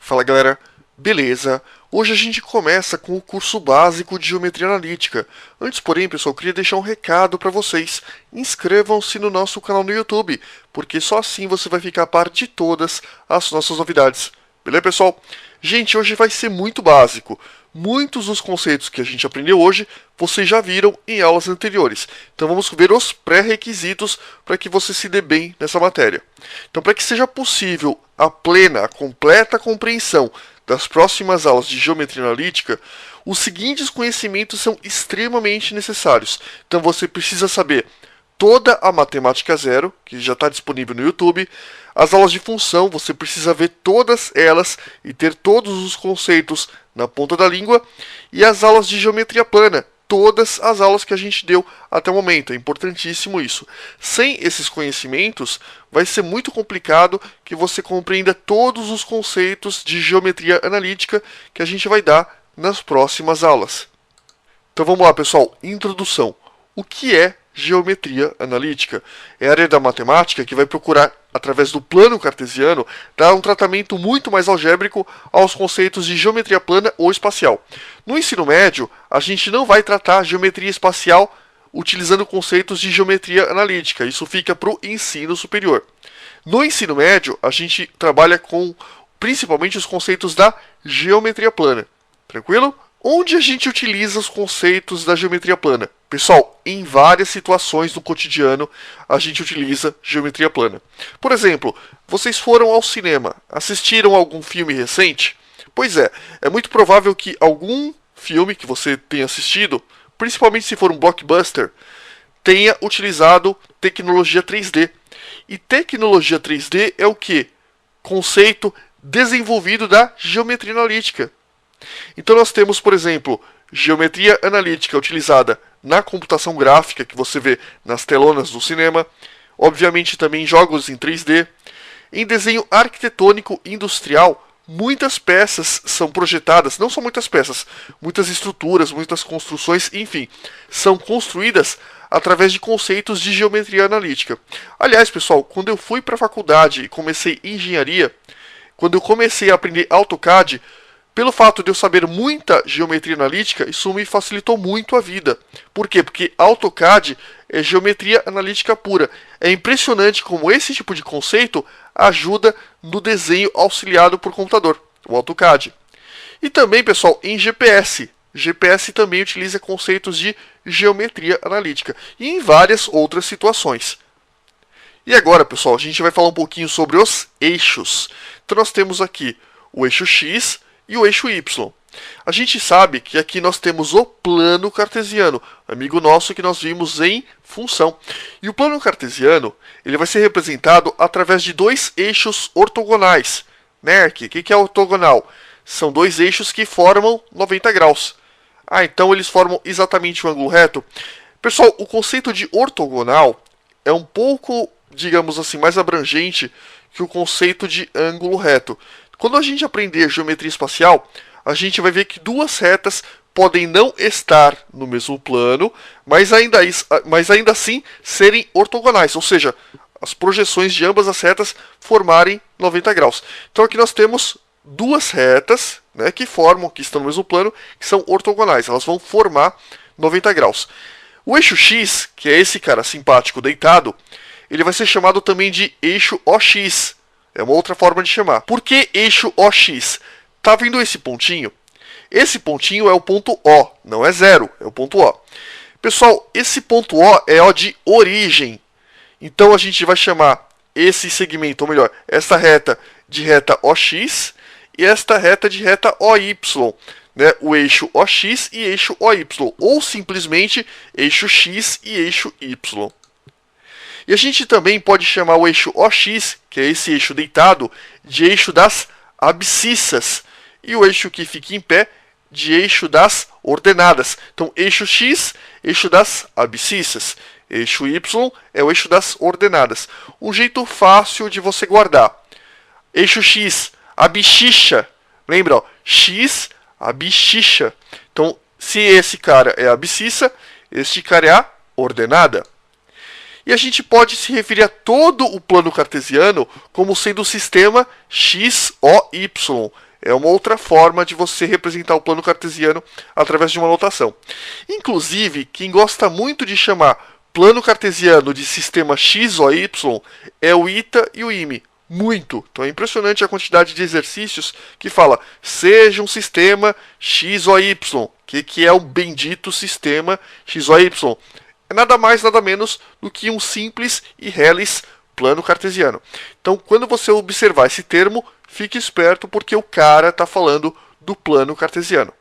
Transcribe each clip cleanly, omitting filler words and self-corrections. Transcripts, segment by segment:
Fala galera, beleza? Hoje a gente começa com o curso básico de Geometria Analítica. Antes, porém, pessoal, eu queria deixar um recado para vocês. Inscrevam-se no nosso canal no YouTube, porque só assim você vai ficar a par de todas as nossas novidades. Beleza, pessoal? Gente, hoje vai ser muito básico. Muitos dos conceitos que a gente aprendeu hoje, vocês já viram em aulas anteriores. Então vamos ver os pré-requisitos para que você se dê bem nessa matéria. Então, para que seja possível a plena, a completa compreensão das próximas aulas de Geometria Analítica, os seguintes conhecimentos são extremamente necessários. Então você precisa saber toda a Matemática Zero, que já está disponível no YouTube. As aulas de função, você precisa ver todas elas e ter todos os conceitos na ponta da língua. E as aulas de geometria plana, todas as aulas que a gente deu até o momento. É importantíssimo isso. Sem esses conhecimentos, vai ser muito complicado que você compreenda todos os conceitos de geometria analítica que a gente vai dar nas próximas aulas. Então vamos lá, pessoal. Introdução. O que é geometria analítica? É a área da matemática que vai procurar, através do plano cartesiano, dar um tratamento muito mais algébrico aos conceitos de geometria plana ou espacial. No ensino médio, a gente não vai tratar geometria espacial utilizando conceitos de geometria analítica. Isso fica para o ensino superior. No ensino médio, a gente trabalha com principalmente os conceitos da geometria plana. Tranquilo? Onde a gente utiliza os conceitos da geometria plana? Pessoal, em várias situações do cotidiano a gente utiliza geometria plana. Por exemplo, vocês foram ao cinema, assistiram algum filme recente? Pois é muito provável que algum filme que você tenha assistido, principalmente se for um blockbuster, tenha utilizado tecnologia 3D. E tecnologia 3D é o quê? Conceito desenvolvido da geometria analítica. Então nós temos, por exemplo, geometria analítica utilizada na computação gráfica, que você vê nas telonas do cinema, obviamente também em jogos em 3D. Em desenho arquitetônico industrial, muitas peças são projetadas, não são muitas peças, muitas estruturas, muitas construções, enfim, são construídas através de conceitos de geometria analítica. Aliás, pessoal, quando eu fui para a faculdade e comecei engenharia, quando eu comecei a aprender AutoCAD, pelo fato de eu saber muita geometria analítica, isso me facilitou muito a vida. Por quê? Porque AutoCAD é geometria analítica pura. É impressionante como esse tipo de conceito ajuda no desenho auxiliado por computador, o AutoCAD. E também, pessoal, em GPS. GPS também utiliza conceitos de geometria analítica e em várias outras situações. E agora, pessoal, a gente vai falar um pouquinho sobre os eixos. Então nós temos aqui o eixo X e o eixo Y. A gente sabe que aqui nós temos o plano cartesiano, amigo nosso que nós vimos em função. E o plano cartesiano ele vai ser representado através de dois eixos ortogonais. NERC, o que é ortogonal? São dois eixos que formam 90 graus. Então eles formam exatamente um ângulo reto. Pessoal, o conceito de ortogonal é um pouco, digamos assim, mais abrangente que o conceito de ângulo reto. Quando a gente aprender geometria espacial, a gente vai ver que duas retas podem não estar no mesmo plano, mas ainda assim serem ortogonais, ou seja, as projeções de ambas as retas formarem 90 graus. Então aqui nós temos duas retas, né, que estão no mesmo plano, que são ortogonais, elas vão formar 90 graus. O eixo X, que é esse cara simpático deitado, ele vai ser chamado também de eixo OX. É uma outra forma de chamar. Por que eixo OX? Tá vendo esse pontinho? Esse pontinho é o ponto O, não é zero, é o ponto O. Pessoal, esse ponto O é O de origem. Então a gente vai chamar esse segmento, ou melhor, esta reta de reta OX e esta reta de reta OY. Né? O eixo OX e eixo OY. Ou simplesmente eixo X e eixo Y. E a gente também pode chamar o eixo OX, que é esse eixo deitado, de eixo das abscissas. E o eixo que fica em pé, de eixo das ordenadas. Então, eixo X, eixo das abscissas. Eixo Y é o eixo das ordenadas. Um jeito fácil de você guardar. Eixo X, abscissa. Lembra, ó, X, abscissa. Então, se esse cara é a abscissa, este cara é a ordenada. E a gente pode se referir a todo o plano cartesiano como sendo o sistema XOY. É uma outra forma de você representar o plano cartesiano através de uma notação. Inclusive, quem gosta muito de chamar plano cartesiano de sistema x ou y é o ITA e o IME. Muito. Então é impressionante a quantidade de exercícios que fala seja um sistema x ou y. Que é o bendito sistema x ou y? É nada mais, nada menos do que um simples e reles plano cartesiano. Então, quando você observar esse termo, fique esperto porque o cara está falando do plano cartesiano.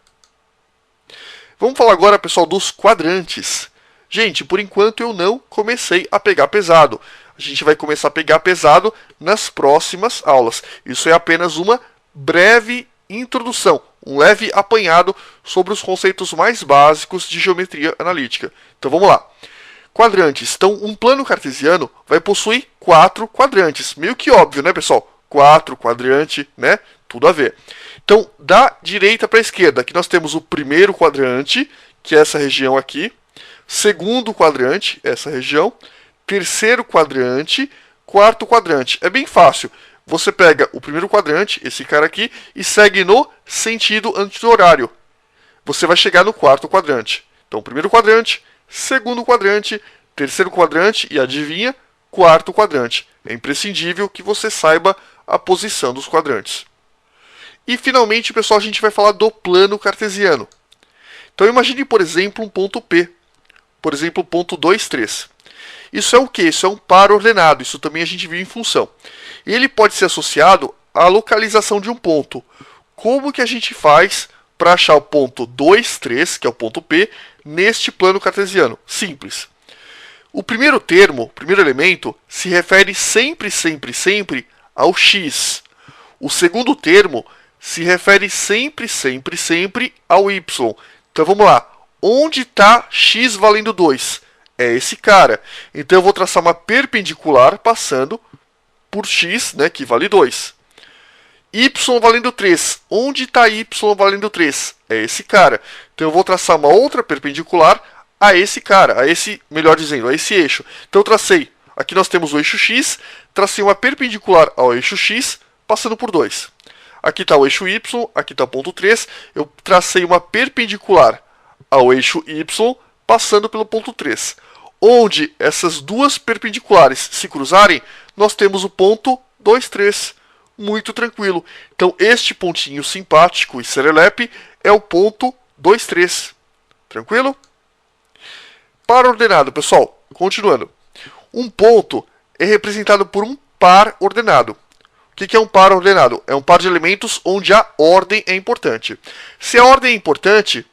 Vamos falar agora, pessoal, dos quadrantes. Gente, por enquanto eu não comecei a pegar pesado. A gente vai começar a pegar pesado nas próximas aulas. Isso é apenas uma breve introdução, um leve apanhado sobre os conceitos mais básicos de geometria analítica. Então vamos lá. Quadrantes. Então, um plano cartesiano vai possuir 4 quadrantes. Meio que óbvio, né, pessoal? 4 quadrante, né? Tudo a ver. Então, da direita para a esquerda, aqui nós temos o primeiro quadrante, que é essa região aqui. Segundo quadrante, essa região. Terceiro quadrante. Quarto quadrante. É bem fácil. Você pega o primeiro quadrante, esse cara aqui, e segue no sentido anti-horário. Você vai chegar no quarto quadrante. Então, primeiro quadrante, segundo quadrante, terceiro quadrante e, adivinha, quarto quadrante. É imprescindível que você saiba a posição dos quadrantes. E, finalmente, pessoal, a gente vai falar do plano cartesiano. Então, imagine, por exemplo, um ponto P. Por exemplo, ponto 2, 3. Isso é o quê? Isso é um par ordenado. Isso também a gente viu em função. E ele pode ser associado à localização de um ponto. Como que a gente faz para achar o ponto 2, 3, que é o ponto P, neste plano cartesiano? Simples. O primeiro termo, o primeiro elemento, se refere sempre, sempre, sempre ao x. O segundo termo se refere sempre, sempre, sempre ao y. Então vamos lá. Onde está x valendo 2? É esse cara. Então eu vou traçar uma perpendicular passando por x, né, que vale 2. Y valendo 3. Onde está y valendo 3? É esse cara. Então eu vou traçar uma outra perpendicular a esse cara, a esse, melhor dizendo, a esse eixo. Então eu tracei, aqui nós temos o eixo x, tracei uma perpendicular ao eixo x, passando por 2. Aqui está o eixo y, aqui está o ponto 3, eu tracei uma perpendicular ao eixo y, passando pelo ponto 3. Onde essas duas perpendiculares se cruzarem, nós temos o ponto 2, 3. Muito tranquilo. Então, este pontinho simpático e serelepe é o ponto 2, 3. Tranquilo? Par ordenado, pessoal. Continuando. Um ponto é representado por um par ordenado. O que é um par ordenado? É um par de elementos onde a ordem é importante. Se a ordem é importante,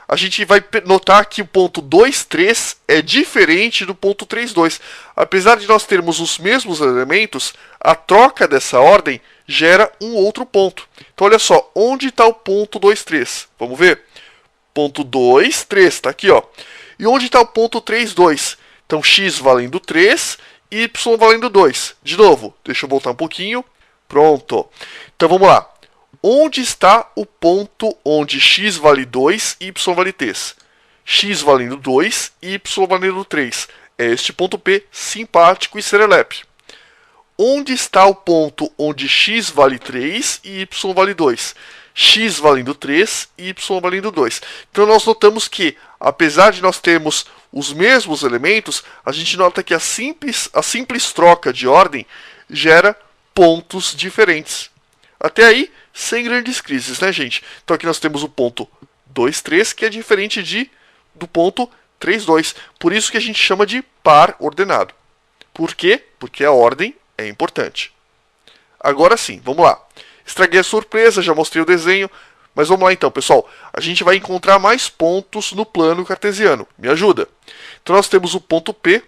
a gente vai notar que o ponto 2, 3 é diferente do ponto 3, 2. Apesar de nós termos os mesmos elementos, a troca dessa ordem gera um outro ponto. Então, olha só, onde está o ponto 2, 3? Vamos ver? Ponto 2, 3, está aqui, ó. E onde está o ponto 3, 2? Então, x valendo 3, y valendo 2. De novo, deixa eu voltar um pouquinho. Pronto. Então, vamos lá. Onde está o ponto onde x vale 2 e y vale 3? X valendo 2 e y valendo 3. É este ponto P simpático e serelepe. Onde está o ponto onde x vale 3 e y vale 2? X valendo 3 e y valendo 2. Então nós notamos que, apesar de nós termos os mesmos elementos, a gente nota que a simples troca de ordem gera pontos diferentes. Até aí, sem grandes crises, né, gente? Então aqui nós temos o ponto 2, 3, que é diferente do ponto 3, 2. Por isso que a gente chama de par ordenado. Por quê? Porque a ordem é importante. Agora sim, vamos lá. Estraguei a surpresa, já mostrei o desenho, mas vamos lá então, pessoal. A gente vai encontrar mais pontos no plano cartesiano. Me ajuda. Então nós temos o ponto P,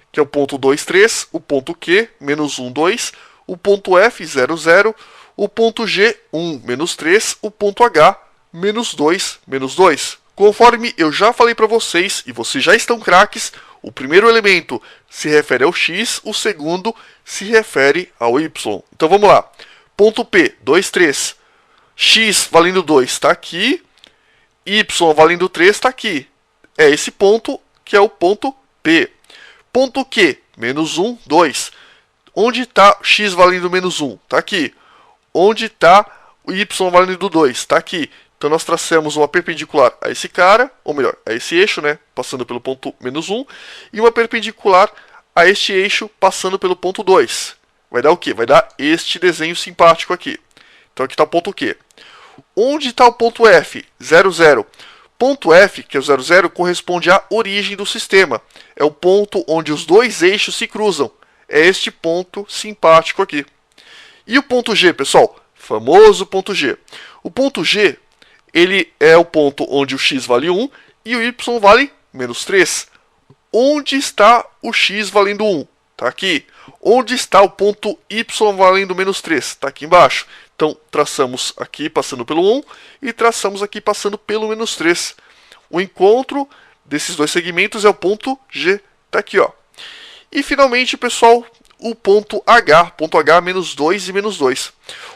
que é o ponto 2, 3, o ponto Q, menos 1, 2, o ponto F, 0, 0, o ponto G, 1, menos 3, o ponto H, menos 2, menos 2. Conforme eu já falei para vocês, e vocês já estão craques, o primeiro elemento se refere ao x, o segundo se refere ao y. Então vamos lá. Ponto P, 2, 3. X valendo 2 está aqui, y valendo 3 está aqui. É esse ponto que é o ponto P. Ponto Q, menos 1, 2. Onde está x valendo menos 1? Está aqui. Onde está o y valendo 2 está aqui. Então nós traçamos uma perpendicular a esse cara, ou melhor, a esse eixo, né, passando pelo ponto -1, e uma perpendicular a este eixo passando pelo ponto 2. Vai dar o quê? Vai dar este desenho simpático aqui. Então aqui está o ponto Q. Onde está o ponto F? 0, 0. Ponto F, que é o 0, 0, corresponde à origem do sistema. É o ponto onde os dois eixos se cruzam. É este ponto simpático aqui. E o ponto G, pessoal? Famoso ponto G. O ponto G, ele é o ponto onde o x vale 1 e o y vale -3. Onde está o x valendo 1? Está aqui. Onde está o ponto y valendo -3? Está aqui embaixo. Então, traçamos aqui passando pelo 1 e traçamos aqui passando pelo -3. O encontro desses dois segmentos é o ponto G. Está aqui, ó. E, finalmente, pessoal, o ponto H. Ponto H, -2 e -2.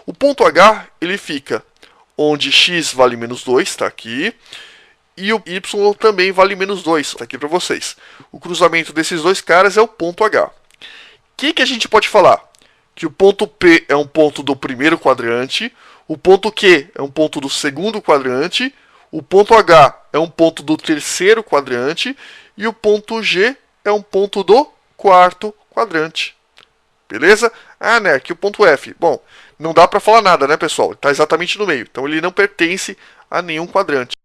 O ponto H, ele fica onde x vale -2, está aqui. E o y também vale -2, está aqui para vocês. O cruzamento desses dois caras é o ponto H. O que a gente pode falar? Que o ponto P é um ponto do primeiro quadrante, o ponto Q é um ponto do segundo quadrante, o ponto H é um ponto do terceiro quadrante e o ponto G é um ponto do quarto quadrante. Beleza? Ah, né, aqui o ponto F. Bom, não dá para falar nada, né, pessoal? Está exatamente no meio, então ele não pertence a nenhum quadrante.